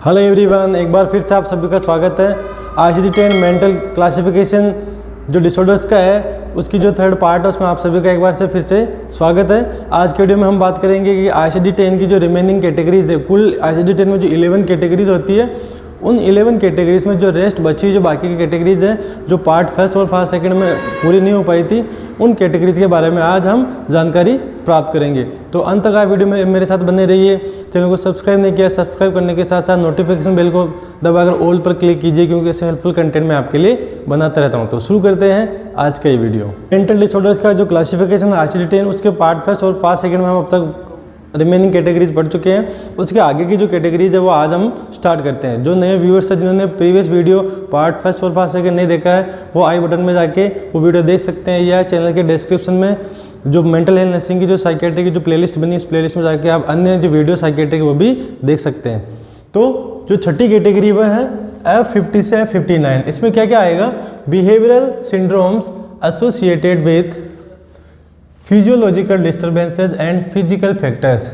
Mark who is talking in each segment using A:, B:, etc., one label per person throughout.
A: Hello everyone, एक बार फिर से आप सभी का स्वागत है। ICD-10 मेंटल क्लासिफिकेशन जो डिसऑर्डर्स का है उसकी जो थर्ड पार्ट है उसमें आप सभी का एक बार से फिर से स्वागत है। आज के वीडियो में हम बात करेंगे कि ICD-10 की जो रिमेनिंग कैटेगरीज है, कुल ICD-10 में जो 11 कैटेगरीज होती है, उन 11 कैटेगरीज में जो रेस्ट बची जो बाकी की कैटेगरीज हैं जो पार्ट फर्स्ट और पार्ट सेकंड में पूरी नहीं हो पाई थी, उन कैटेगरीज के बारे में आज हम जानकारी प्राप्त करेंगे। तो अंत तक आप वीडियो में मेरे साथ बने रहिए। चैनल को सब्सक्राइब नहीं किया, सब्सक्राइब करने के साथ साथ नोटिफिकेशन बेल को दबाकर ऑल पर क्लिक कीजिए, क्योंकि ऐसे हेल्पफुल कंटेंट मैं आपके लिए बनाता रहता हूं। तो शुरू करते हैं आज का ये वीडियो। मेंटल डिसऑर्डर्स का जो क्लासिफिकेशन है ICD-10, उसके पार्ट फर्स्ट और पार्ट सेकंड में हम अब तक रिमेनिंग कैटेगरीज पढ़ चुके हैं। उसके आगे की जो कैटेगरीज है वो आज हम स्टार्ट करते हैं। जो नए व्यूअर्स हैं जिन्होंने प्रीवियस वीडियो पार्ट फर्स्ट और पार्ट सेकंड नहीं देखा है, वो आई बटन में जाके वो वीडियो देख सकते हैं, या चैनल के डिस्क्रिप्शन में जो मेंटल हेल्थ नर्सिंग की जो साइकेट्री की जो प्लेलिस्ट बनी, उस प्लेलिस्ट में जाके आप अन्य जो वीडियो साइकेट्री वो भी देख सकते हैं। तो जो छठी कैटेगरी वह है F50 से F59। इसमें क्या क्या आएगा? Behavioural syndromes associated with physiological disturbances and physical factors.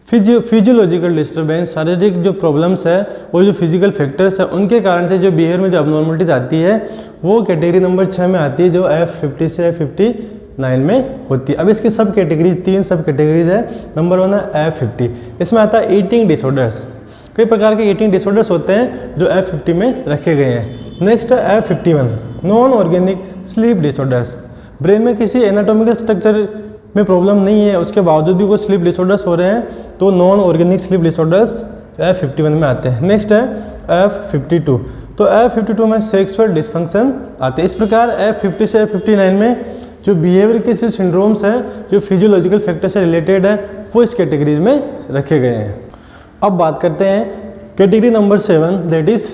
A: Physiological disturbance, शारीरिक जो प्रॉब्लम्स है और जो फिजिकल फैक्टर्स है उनके कारण से जो बिहेवियर में जो अबनॉर्मलिटीज आती है वो कैटेगरी नंबर 6 में आती है, जो F50 से F59 में होती है। अब इसकी सब कैटेगरीज, 3 सब कैटेगरीज है। नंबर 1 है F50, इसमें आता है ईटिंग डिसऑर्डर्स। कई प्रकार के ईटिंग डिसऑर्डर्स होते हैं जो F50 में रखे गए हैं। नेक्स्ट है F51, non organic sleep disorders. Brain में किसी एनाटॉमिकल स्ट्रक्चर में प्रॉब्लम नहीं है, उसके बावजूद भी कोई स्लीप डिसऑर्डर्स हो रहे हैं, तो non organic sleep disorders F51 में आते हैं। नेक्स्ट है F52, तो F52 में सेक्सुअल डिसफंक्शन आते हैं। इस प्रकार F50 से F59 में जो बिहेवियर के जो सिंड्रोम्स हैं जो फिजियोलॉजिकल फैक्टर से रिलेटेड है वो इस कैटेगरीज में रखे गए हैं। अब बात करते हैं category number 7, that is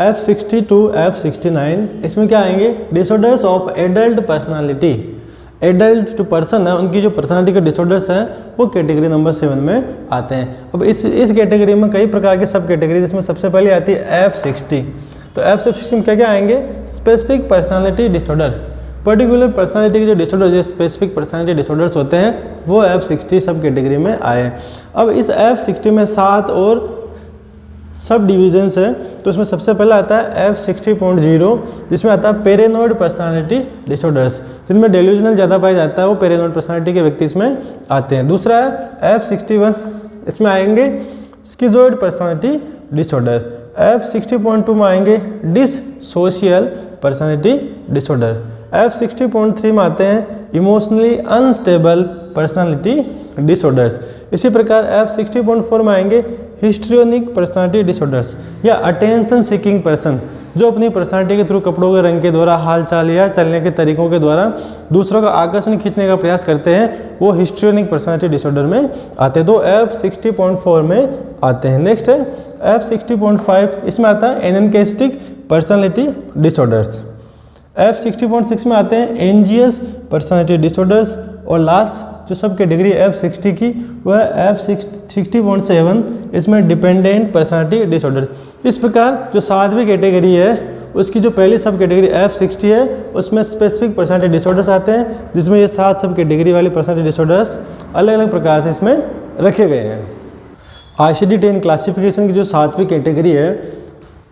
A: F60 to F69। इसमें क्या आएंगे? Disorders of adult personality. Adult जो पर्सन है उनकी जो पर्सनालिटी के डिसऑर्डर्स हैं वो कैटेगरी नंबर 7 में आते हैं। अब इस कैटेगरी में कई प्रकार के सब कैटेगरीज, इसमें सबसे पहले आती है F60। तो F60 में क्या क्या आएंगे? Specific personality disorder. Particular personality के जो डिसऑर्डर, जो स्पेसिफिक पर्सनालिटी डिसऑर्डर्स होते हैं वो F60 सब कैटेगरी में आए। अब इस F60 में 7 और सब डिविजन्स है। तो इसमें सबसे पहला आता है F60.0, जिसमें आता है पैरानॉइड पर्सनालिटी डिसऑर्डर्स, जिनमें डेल्यूजनल ज़्यादा पाया जाता है, वो पैरानॉइड पर्सनालिटी के व्यक्ति इसमें आते हैं। दूसरा है F61, इसमें आएंगे स्किज़ोइड पर्सनालिटी डिसऑर्डर। F60.2 में आएंगे डिससोशियल पर्सनालिटी डिसऑर्डर। F60.3 में आते हैं इमोशनली अनस्टेबल पर्सनालिटी डिसऑर्डर्स। इसी प्रकार F60.4 में आएंगे हिस्ट्रियोनिक पर्सनालिटी डिसऑर्डर्स, या अटेंशन सीकिंग पर्सन, जो अपनी पर्सनालिटी के थ्रू, कपड़ों के रंग के द्वारा, हालचाल या चलने के तरीकों के द्वारा दूसरों का आकर्षण खींचने का प्रयास करते हैं, वो हिस्ट्रियोनिक पर्सनालिटी डिसऑर्डर में आते हैं। तो F60.4 में आते हैं। नेक्स्ट है F60.5, इसमें आता है एननकेस्टिक पर्सनालिटी डिसऑर्डर्स। F60.6 में आते हैं एंजियस पर्सनालिटी डिसऑर्डर्स। और लास्ट जो सब कैटेगरी F60 की वह F60.7, इसमें डिपेंडेंट पर्सनालिटी डिसऑर्डर। इस प्रकार जो 7वीं कैटेगरी है उसकी जो पहली सब कैटेगरी F60 है उसमें स्पेसिफिक पर्सनालिटी डिसऑर्डर्स आते हैं, जिसमें ये 7 सब कैटेगरी वाले पर्सनालिटी डिसऑर्डर्स अलग अलग प्रकार से इसमें रखे गए हैं। ICD-10 क्लासिफिकेशन की जो 7वीं कैटेगरी है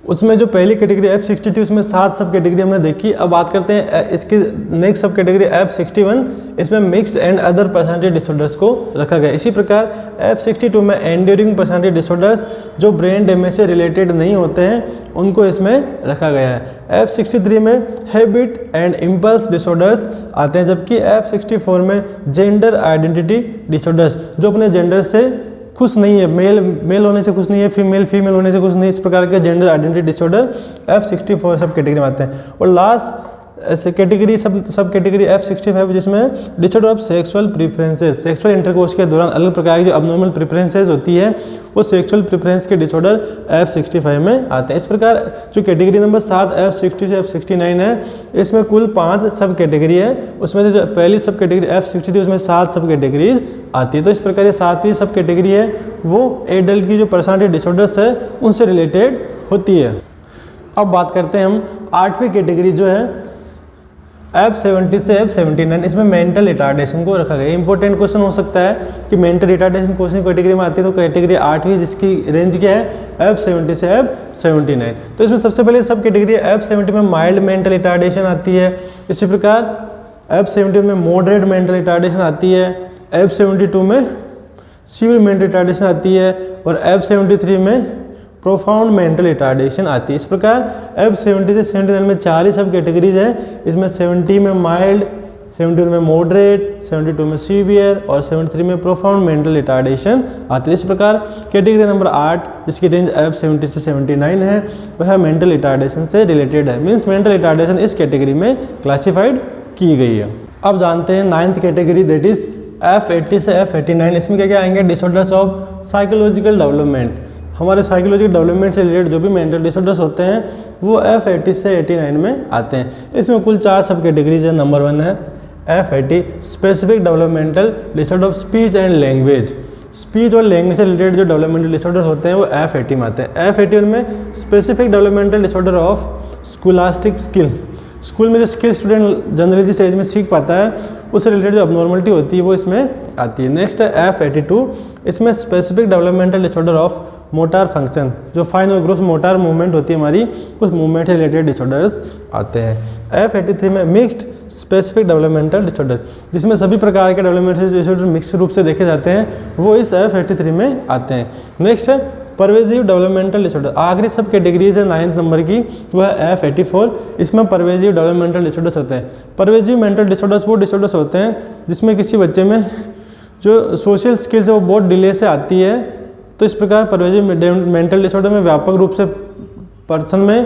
A: उसमें जो पहली कैटेगरी F60 थी उसमें 7 सब कैटेगरी हमने देखी। अब बात करते हैं इसकी नेक्स्ट सब कैटेगरी F61, इसमें mixed and other personality disorders को रखा गया। इसी प्रकार F62 में एंड्यूरिंग पर्सनालिटी डिसऑर्डर्स जो ब्रेन डैमेज से रिलेटेड नहीं होते हैं उनको इसमें रखा गया है। F63 में हैबिट एंड इम्पल्स डिसऑर्डर्स आते हैं, जबकि F64 में जेंडर आइडेंटिटी डिसऑर्डर्स, जो अपने जेंडर से खुश नहीं है, मेल होने से खुश नहीं है, फीमेल होने से खुश नहीं है, इस प्रकार के जेंडर आइडेंटिटी डिसऑर्डर F64 सब कैटेगरी में आते हैं। और लास्ट कैटेगरी सब कैटेगरी F65, जिसमें disorder of sexual preferences, sexual intercourse के दौरान अलग प्रकार की जो अबनॉर्मल प्रेफरेंसेस होती है वो सेक्सुअल प्रेफरेंस के डिसऑर्डर F65 में आते हैं। इस प्रकार जो कैटेगरी नंबर 7 F60 से F69 है, इसमें कुल 5 सब कैटेगरी है। उसमें से जो पहली सब कैटेगरी F60 थी उसमें 7 सब कैटेगरीज आती है। तो इस प्रकार ये 7वीं सब कैटेगरी है वो एडल्ट की जो पर्सनालिटी डिसऑर्डर्स है उनसे रिलेटेड होती है। अब बात करते हैं हम 8वीं कैटेगरी जो है F70 से F79 इसमें मेंटल रिटार्डेशन को रखा गया। इंपॉर्टेंट क्वेश्चन हो सकता है कि मेंटल रिटार्डेशन कौन सी कैटेगरी में आती है, तो कैटेगरी 8वीं जिसकी रेंज क्या है F70 से F79। तो इसमें सबसे पहले सब कैटेगरी F70 में माइल्ड मेंटल रिटार्डेशन आती है, इसी प्रकार F70 में मॉडरेट मेंटल रिटार्डेशन आती है, F72 में सीवियर मेंटल रिटार्डेशन आती है और F73 में प्रोफाउंड मेंटल रिटार्डेशन आती है। इस प्रकार F70 से 79 में 4 ही सब कैटेगरीज है। इसमें 70 में माइल्ड, 71 में मॉडरेट, 72 में सीवियर और 73 में प्रोफाउंड मेंटल रिटार्डेशन आती है। इस प्रकार कैटेगरी नंबर 8 जिसकी रेंज F70 से 79 है वह मेंटल रिटार्डेशन से रिलेटेड है, मीन्स मेंटल रिटार्डेशन इस कैटेगरी में क्लासिफाइड की गई है। अब जानते हैं 9th category that is F80 से F89। इसमें क्या क्या आएंगे, डिसऑर्डर्स ऑफ साइकोलॉजिकल डेवलपमेंट। हमारे साइकोलॉजिकल डेवलपमेंट से रिलेटेड जो भी मेंटल डिसऑर्डर्स होते हैं वो F80 से 89 में आते हैं। इसमें कुल 4 सब कैटेगरीज है। नंबर 1 है F80 specific developmental disorder of speech and language. Speech और लैंग्वेज से रिलेटेड जो डेवलपमेंटल डिसऑर्डर्स होते हैं वो F80 में आते हैं। F81 में specific developmental disorder of scholastic skill. School में जो स्किल स्टूडेंट जनरली जिस एज में सीख पाता है उससे रिलेटेड जो अबनॉर्मलिटी होती है वो इसमें आती है। नेक्स्ट है F82, इसमें specific developmental disorder of motor function. जो फाइन और ग्रोस मोटार मूवमेंट होती है हमारी, उस मूवमेंट से रिलेटेड डिसऑर्डर्स आते हैं। F83 में मिक्स्ड स्पेसिफिक डेवलपमेंटल डिसऑर्डर, जिसमें सभी प्रकार के डेवलपमेंटल डिसऑर्डर मिक्स रूप से देखे जाते हैं, वो इस F83 में आते हैं। नेक्स्ट है परवेजिव डेवलपमेंटल डिसऑर्डर। आखिरी सब कैटेगरीज है 9th नंबर की, वह है F84। इसमें परवेजिव डेवलपमेंटल डिसऑर्डर्स होते हैं। परवेजिव मेंटल डिसऑर्डर्स वो डिसऑर्डर्स होते हैं जिसमें किसी बच्चे में जो सोशल स्किल्स है वो बहुत डिले से आती है। तो इस प्रकार परवेजिव मेंटल डिसऑर्डर में व्यापक रूप से पर्सन में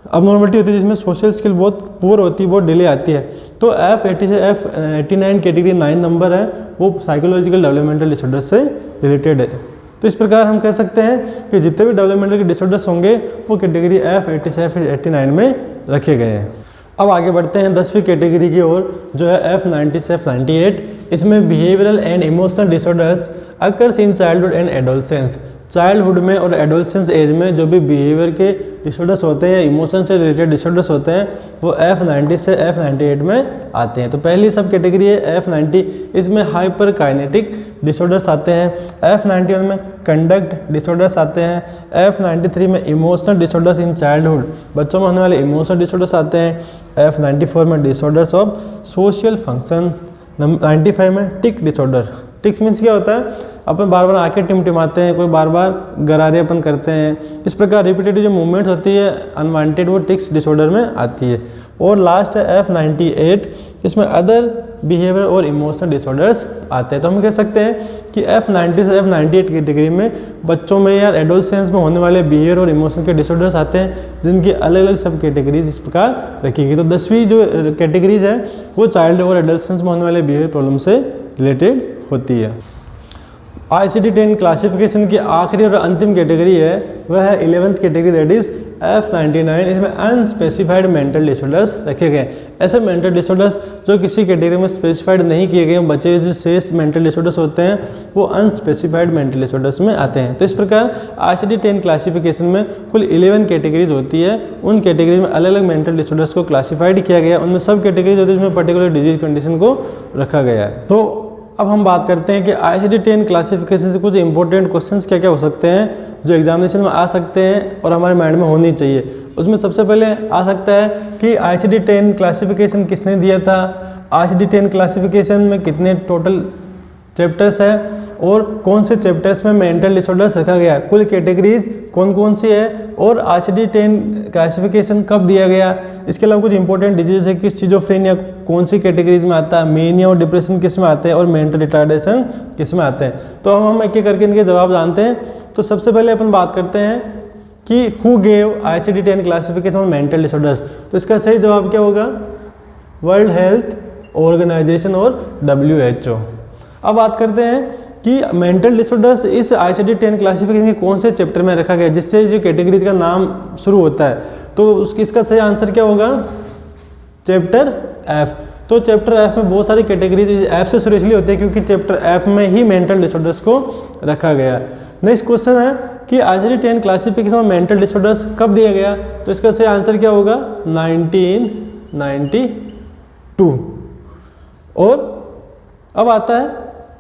A: अबनॉर्मलिटी होती है जिसमें सोशल स्किल बहुत पुअर होती है, बहुत डिले आती है। तो F80 से F89 कैटेगरी 9 नंबर है, वो साइकोलॉजिकल डेवलपमेंटल डिसऑर्डर से रिलेटेड है। तो इस प्रकार हम कह सकते हैं कि जितने भी डेवलपमेंटल के डिसऑर्डर्स होंगे वो कैटेगरी F80 से F89 में रखे गए हैं। अब आगे बढ़ते हैं 10वीं कैटेगरी की ओर, जो है F90 से F98। इसमें behavioural and emotional disorders occurs in childhood and adolescence. Childhood में और एडोलसेंस एज में जो भी बिहेवियर के डिसऑर्डर्स होते हैं, इमोशन से रिलेटेड डिसऑर्डर्स होते हैं, वो F90 से F98 में आते हैं। तो पहली सब कैटेगरी है F90, इसमें हाइपर काइनेटिक डिसऑर्डर्स आते हैं। F91 में कंडक्ट डिसऑर्डर्स आते हैं। F93 में इमोशनल डिसऑर्डर्स इन चाइल्डहुड, बच्चों में होने वाले इमोशनल डिसऑर्डर्स आते हैं। F94 में डिसऑर्डर्स ऑफ सोशल फंक्शन। 95 में टिक डिसऑर्डर। टिक्स मीन्स क्या होता है, अपन बार बार आंखें टिमटिमाते हैं, कोई बार बार गरारे अपन करते हैं, इस प्रकार रिपीटेटिव जो मूवमेंट्स होती है अनवांटेड, वो टिक्स डिसऑर्डर में आती है। और लास्ट है F98, इसमें अदर बिहेवियर और इमोशनल डिसऑर्डर्स आते हैं। तो हम कह सकते हैं कि F90 से F98 कैटेगरी में बच्चों में या एडोलसेंस में होने वाले बिहेवियर और इमोशन के डिसऑर्डर्स आते हैं, जिनकी अलग अलग सब कैटेगरीज इस प्रकार रखी गई। तो 10वीं जो कैटेगरीज है वो चाइल्ड और एडोलसेंस में होने वाले बिहेवियर प्रॉब्लम से रिलेटेड होती है। ICD-10 क्लासिफिकेशन की आखिरी और अंतिम कैटेगरी है वह है 11th category that is F99। इसमें अनस्पेसिफाइड मेंटल डिसऑर्डर्स रखे गए। ऐसे मेंटल डिसऑर्डर्स जो किसी कैटेगरी में स्पेसिफाइड नहीं किए गए, बच्चे जो शेष मेंटल डिसऑर्डर्स होते हैं वो अनस्पेसिफाइड मेंटल डिसऑर्डर्स में आते हैं। तो इस प्रकार ICD-10 क्लासिफिकेशन में कुल 11 कैटेगरीज होती है। उन कैटेगरी में अलग अलग मेंटल डिसऑर्डर्स को क्लासिफाइड किया गया। उनमें सब कैटेगरीज होती है जिसमें पर्टिकुलर डिजीज कंडीशन को रखा गया है। तो अब हम बात करते हैं कि ICD-10 क्लासिफिकेशन से कुछ इंपॉर्टेंट क्वेश्चंस क्या क्या हो सकते हैं जो एग्जामिनेशन में आ सकते हैं और हमारे माइंड में होनी चाहिए। उसमें सबसे पहले आ सकता है कि ICD-10 क्लासिफिकेशन किसने दिया था, ICD-10 क्लासिफिकेशन में कितने टोटल चैप्टर्स है और कौन से चैप्टर्स में मेंटल डिसऑर्डर्स रखा गया, कुल कैटेगरीज कौन कौन सी है और ICD-10 क्लासिफिकेशन कब दिया गया। इसके अलावा कुछ इंपॉर्टेंट डिजीज है कि सिजोफ्रेनिया कौन सी कैटेगरीज में आता है, मेनिया और डिप्रेशन किस में आते हैं और मेंटल रिटार्डेशन किस में आते हैं। तो हम एक एक करके इनके जवाब जानते हैं। तो सबसे पहले अपन बात करते हैं कि who gave ICD-10 classification of mental disorders. तो इसका सही जवाब क्या होगा, वर्ल्ड हेल्थ ऑर्गेनाइजेशन और WHO। अब बात करते हैं कि मेंटल डिसऑर्डर्स इस ICD-10 क्लासिफिकेशन के कौन से चैप्टर में रखा गया, जिससे जो कैटेगरी का नाम शुरू होता है। तो इसका सही आंसर क्या होगा, चैप्टर F। तो चैप्टर F में बहुत सारी कैटेगरीज F से शुरू इसलिए होती है क्योंकि चैप्टर F में ही मेंटल डिसऑर्डर्स को रखा गया। नेक्स्ट क्वेश्चन है कि ICD-10 classification of mental disorders कब दिया गया। तो इसका सही आंसर क्या होगा, 1992। 2। और अब आता है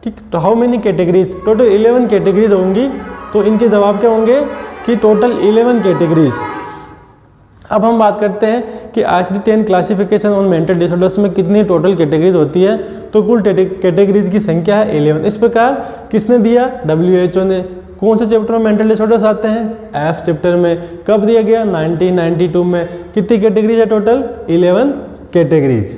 A: कि how many categories, total 11 categories होंगी। तो इनके जवाब क्या होंगे कि टोटल 11 कैटेगरीज। अब हम बात करते हैं कि ICD-10 classification on mental disorders में कितनी टोटल कैटेगरीज होती है। तो कुल कैटेगरीज की संख्या है 11। इस प्रकार किसने दिया, WHO ने। कौन से चैप्टर में मेंटल डिसऑर्डर्स आते हैं, F चैप्टर में। कब दिया गया, 1992 में। कितनी कैटेगरीज है टोटल, 11 कैटेगरीज।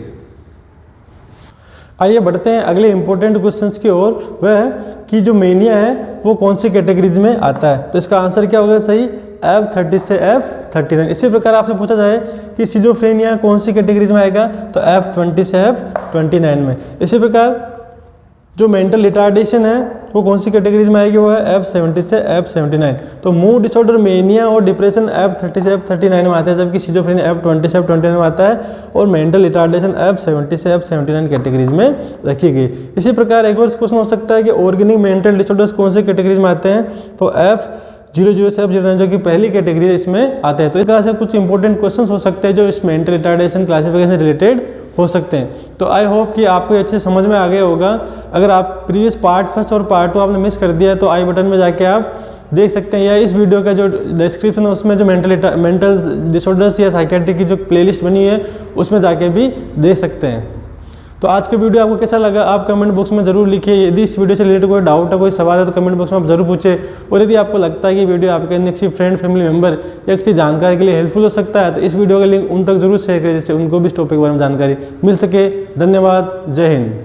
A: आइए बढ़ते हैं अगले इंपॉर्टेंट क्वेश्चंस की ओर। वह है कि जो मेनिया है वो कौन सी कैटेगरीज में आता है। तो इसका आंसर क्या होगा सही, F30 से F39। इसी प्रकार आपसे पूछा जाए कि सिजोफ्रेनिया कौन सी कैटेगरीज में आएगा, तो F20 से F29 में। इसी प्रकार जो मेंटल रिटार्डेशन है वो कौन सी कैटेगरीज में आएगी, वो है F70 से F79। तो मूड डिसऑर्डर, मेनिया और डिप्रेशन F30 से F39 में आते हैं, जबकि सिजोफ्रेनिया F20 से F29 में आता है और मेंटल रिटार्डेशन F70 से F79 कैटेगरीज में रखी गई। इसी प्रकार एक और क्वेश्चन हो सकता है कि ऑर्गेनिक मेंटल डिसऑर्डर्स कौन से कैटेगरीज में आते हैं, तो F00 से F09 जो कि पहली कैटेगरी है इसमें आते हैं। तो इस तरह से कुछ इंपॉर्टेंट क्वेश्चंस हो सकते हैं जो इस मेंटल रिटार्डेशन क्लासिफिकेशन से रिलेटेड हो सकते हैं। तो आई होप कि आपको अच्छे समझ में आ गया होगा। अगर आप प्रीवियस पार्ट 1 और पार्ट 2 आपने मिस कर दिया है तो आई बटन में जाके आप देख सकते हैं, या इस वीडियो का जो डिस्क्रिप्शन है उसमें जो मेंटल डिसऑर्डर्स या साइकेट्रिक की जो प्लेलिस्ट बनी है उसमें जाके भी देख सकते हैं। तो आज का वीडियो आपको कैसा लगा आप कमेंट बॉक्स में जरूर लिखिए। यदि इस वीडियो से रिलेटेड कोई डाउट है, कोई सवाल है तो कमेंट बॉक्स में आप जरूर पूछे। और यदि आपको लगता है कि वीडियो आपके किसी फ्रेंड, फैमिली मेंबर या किसी जानकारी के लिए हेल्पफुल हो सकता है तो इस वीडियो का लिंक उन तक जरूर शेयर करें जिससे उनको भी इस टॉपिक के बारे में जानकारी मिल सके। धन्यवाद, जय हिंद।